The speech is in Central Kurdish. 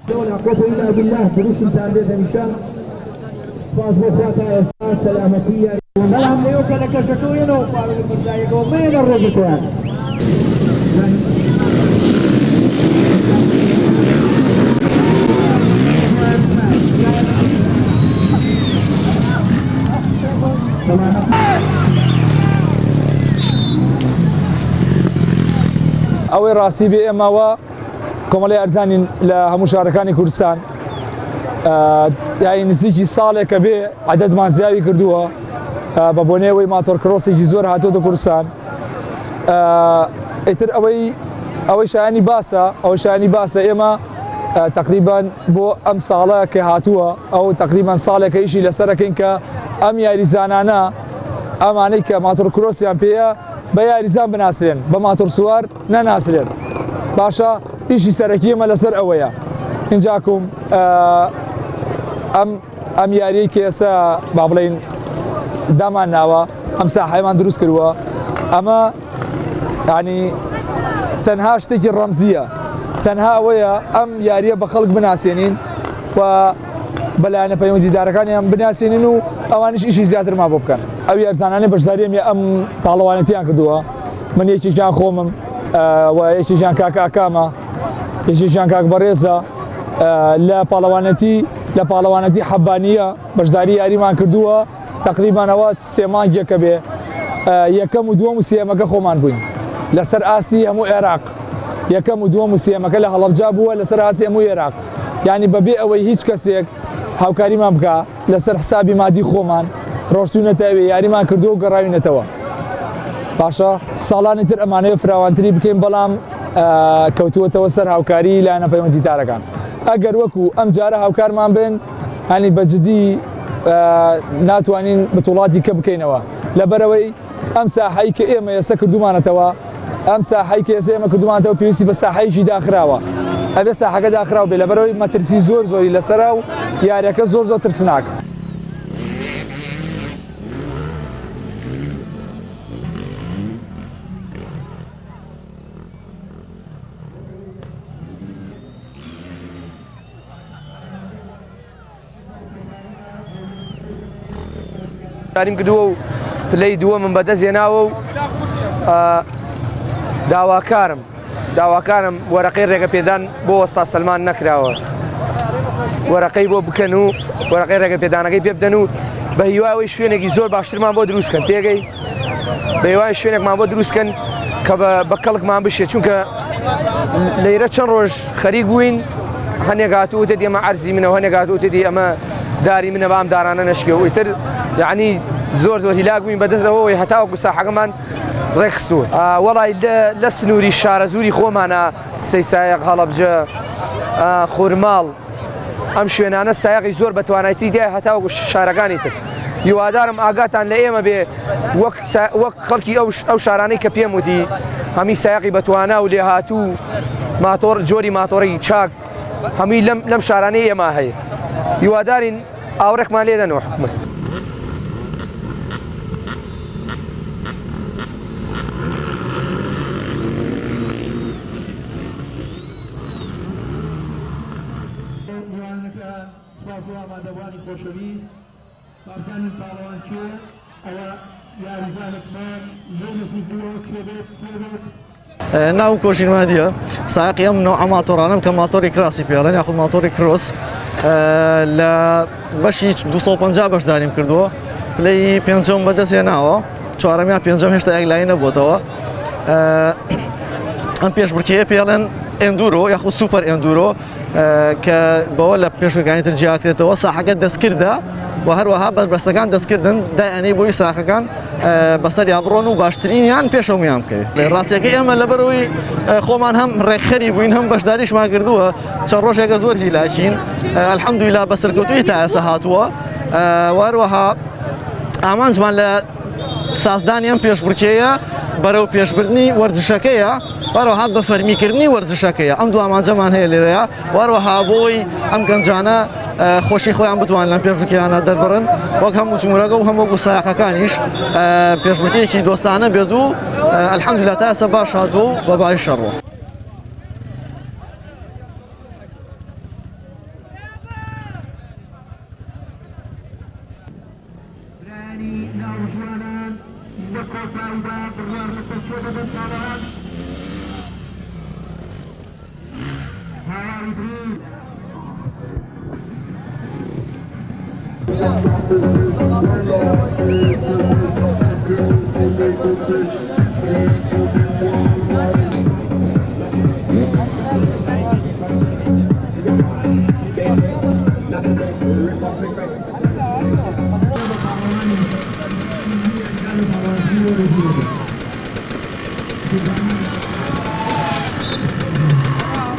لا قوة إلا بالله بروش تعبير مشان فاز بخواتا سلامتية ملهم ليوكا لك شكوينو قالوا للمرزايقو مين الرجل ئەوەی ڕاستی بێ ئێمەوە کۆمەڵی ئەرزانی لە هەموو شارەکانی کوردستان یای نزیکی ساڵێکە بێ عەدەدمان زیاوی کردووە بە بۆنێەوەی ماتۆرکرۆسێکی زۆر هاتوۆتە کوردستان. ئیتر ئەوەی شایانی باسە ئێمە تقریبان بۆ ئەم ساڵە کە هاتووە ئەو تقریبان ساڵێکە ئیشی لەسەرەکەین کە ئەم یاریزانانە ئەمانەی کە ماتۆرکرۆسیان پێیە بە یاریزان بناسرێن بە ماتۆر سوار نەناسرێن. باشە ئیشی سەرەکی ئێمە لەسەر ئەوەیە. اینجاکوم ئەم یاریەی کە ئێستا با بڵێین دامان ناوە ئەم ساحەیەمان دروست کردووە ئەمە ینی تەنها شتێکی ڕەمزیە تەنها ئەوەیە ئەم یاریە بە خەڵک بناسیێنین و بەلایەنە پەیوەندیدارەکانیان بناسیێنین و ئەوانش ئیشی زیاترمان بۆ بکەن. ئەو یارزانانەی بەشداریەم ئەم پاڵەوانەتیان کردووە. من یەکێکیان خۆمم و یەکێکیان کاکە ئاکامە یەکێکیان کاک بەڕێزە لە پاڵەوانەتی حەبانیە بەشداری یاریمان کردووە تقریبانەوە 3 مانگێکە بێ یەکەم و دووەم و سێمەکە خۆمان بووین لەسەر ئاستی هەموو عێراق. یەکەم و دووەم و سێمەکە لە هەڵەبجا بووە لەسەر ئاستی هەموو عێراق. یعنی بەبێ ئەوەی هیچ کەسێک هاوکاریمان بکە لەسەر حسابی مادی خۆمان ڕۆشتوونەتەوێ یاریمان کردو و گەڕاوینەتەوە. باشە ساڵانی تر ئەمانەوە فراوانتری بکەین بەڵام کەوتووەتەوە سەر هاوکاری لایەنە پەیوەندیدارەکان. ئەگەر وەکو ئەم جارە هاوکارمان بن هەنی بەجددی ناتوانین بتوڵاتی کە بکەینەوە لەبەرەوەی ئەم ساحەی کە ئێمە ئێستا کردومانەتەوە ئەم ساحەی کە ئێستا ئێمە کردومانەوە پێویستی بە ساحەیەکی داخراوە. ئەبێ ساحەکە داخراو بێ لەبەرەوەی مەترسی زۆری لەسەرا و یاریەکە زۆر ترسناکە. یاریم کردووە و پلەی دووە من بەدەست هێناوە و داواکارم وەرەقەی ڕێگەپێدان بۆ وەستا سەلمان نەکراوە. وەرەقەی بۆ بکەن و وەرەقەی ڕێگەپێدانەکەی پێ بدەن و بە هیوایەوەی شوێنێکی زۆر باشترمان بۆ دروستکەن تێگەی بە هیوای شوێنێکمان بۆ دروستکەن کە بە کەڵکمان بشێ چونکە لەیرە چەند ڕۆژ خەریک بووین هەنێک هاتووتێت ئێمە عەرزی منەوە هەنێک هاتووتێتی ئەمە داری منە بە ئەم دارانە نەشکێ و ئیتر یعنی زۆر هیلاک بووین بەدەستەوەی هەتاوەکو ساحەکەمان ڕێکخسوون. وەڵای لە سنووری شارە زووری خۆمانە سەیسایەق هەڵەبجە خورماڵ ئەم شوێنانە سایەقی زۆر بە توانایەتی دیای هەتاوەکو شارەکانی تر. هیوادارم ئاگاتان لە ئێمە بێ وەک خەڵکی ئەو شارانەی کە پێم وتی هەمی سایەقی بەتوانا و لێ هاتوو ماتۆر جۆری ماتۆڕی چاک هەمووی لەم شارانەی ئێمە هەیە. هیوادارین ئاورێکمان لێ دەنەوە حکومەت. ئامادەبوانی خۆشەویست بابزانین پاڵەوان کێ ئەوە یاریزانێکمان لەو نزیک بووەوە کێ بێت ناو کۆژینمادیە ساقی ئەم نوع ماتۆرانم کە ماتۆری کراسی پێڵێن یاخود ماتۆری کرۆس لە بەشی 250 بەشداریم کردووە پلەی پێنجەم بەدەست هێناوە چوارەمیان پێنجەم هێشتا یەکلایی نەبووەتەوە. ئەم پێشبڕکێیە پێڵێن ئێندورۆ یاخود سوپەر ئێندورۆ کە بەوە لە پێشوەکانی تر جیاکرێتەوە ساحەکە دەستکردە و هەروەها بەربەستەکان دەستکردن دایانەی بۆی ساحەکان بەسەریان بڕۆن و باشترینیان پێشەوەمیان بکەوێت. ڕاستیەکەی ئێمە لەبەرەوەی خۆمان هەم ڕێکخەری بووین هەم بەشداریشمان کردووە چەند ڕۆژێکە زۆر هیلاکین ئەلحەمدولیلا بە سەرکەوتووی تا ئێستا هاتووە و هەروەها ئامانجمان لە سازدانی ئەم پێشبڕکێیە بەرەو پێشبردنی وەرزشەکەیە وەروەها بە فەرمیکردنی وەرزشەکەیە ئەم دوو ئامانجەمان هەیە لێرەیە وەروەها بۆی ئەم گەنجانە خۆشی خۆیان بتوان لەم پێشبڕکێیانە دەربڕن وەک هەموو جمهورەکە و هەموو سایەقەکانیش پێشبڕکێیەکی دۆستانە بێت و ئەلحەمدولیلا تا ئێستا باش هاتووە و بە بای شەڕوە. Republic.